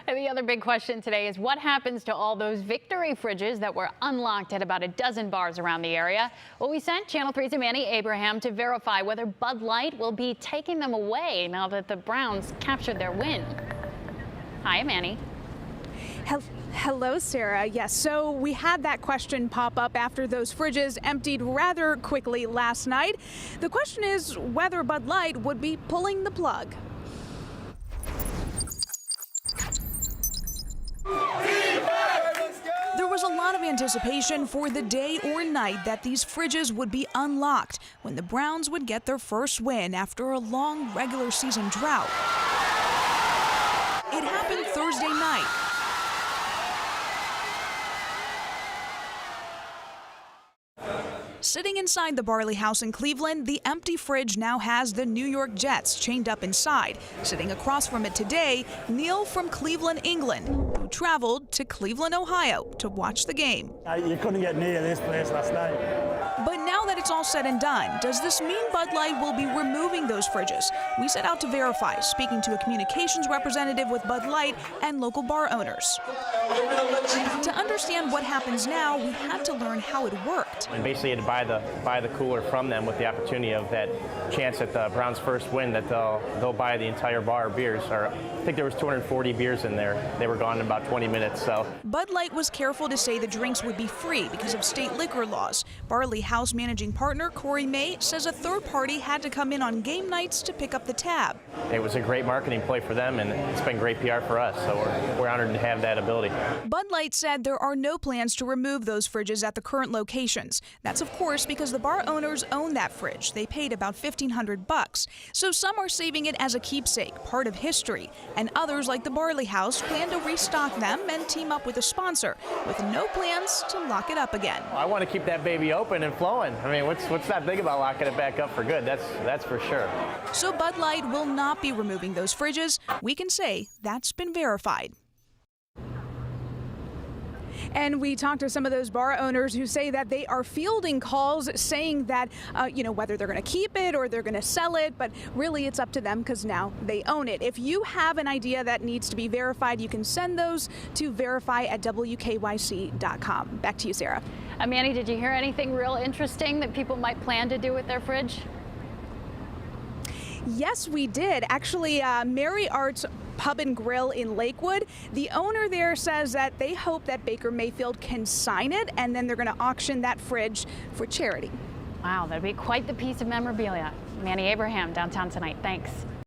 And the other big question today is what happens to all those victory fridges that were unlocked at about a dozen bars around the area? Well, we sent Channel 3's Manny Abraham to verify whether Bud Light will be taking them away now that the Browns captured their win. Hi, Manny. Hello, Sarah. Yes, so we had that question pop up after those fridges emptied rather quickly last night. The question is whether Bud Light would be pulling the plug. There was a lot of anticipation for the day or night that these fridges would be unlocked when the Browns would get their first win after a long regular season drought. It happened Thursday night. Sitting inside the Barley House in Cleveland, the empty fridge now has the New York Jets chained up inside. Sitting across from it today, Neil from Cleveland, England, who traveled to Cleveland, Ohio to watch the game. You couldn't get near this place last night. But now that it's all said and done, does this mean Bud Light will be removing those fridges? We set out to verify, speaking to a communications representative with Bud Light and local bar owners. To understand what happens now, we had to learn how it worked. And basically you had to buy the cooler from them with the opportunity of that chance at the Browns' first win that they'll buy the entire bar of beers. Or I think there was 240 beers in there. They were gone in about 20 minutes. So Bud Light was careful to say the drinks would be free because of state liquor laws. Barley House managing partner Corey May says a third party had to come in on game nights to pick up the tab. it was a great marketing play for them, and it's been great PR for us. So we're honored to have that ability. Bud Light said there are no plans to remove those fridges at the current locations. That's of course because the bar owners own that fridge. They paid about $1,500. So some are saving it as a keepsake, part of history, and others like the Barley House plan to restock them and team up with a sponsor with no plans to lock it up again. I want to keep that baby open and flowing. I mean, what's that big about locking it back up for good? That's for sure. So Bud Light will not be removing those fridges. We can say that's been verified. And we talked to some of those bar owners who say that they are fielding calls saying that, whether they're going to keep it or they're going to sell it, but really it's up to them because now they own it. If you have an idea that needs to be verified, you can send those to verify@wkyc.com. Back to you, Sarah. Manny, did you hear anything real interesting that people might plan to do with their fridge? Yes, we did. Actually, Mary Arts Pub and Grill in Lakewood, the owner there says that they hope that Baker Mayfield can sign it, and then they're going to auction that fridge for charity. Wow, that'd be quite the piece of memorabilia. Manny Abraham, downtown tonight. Thanks.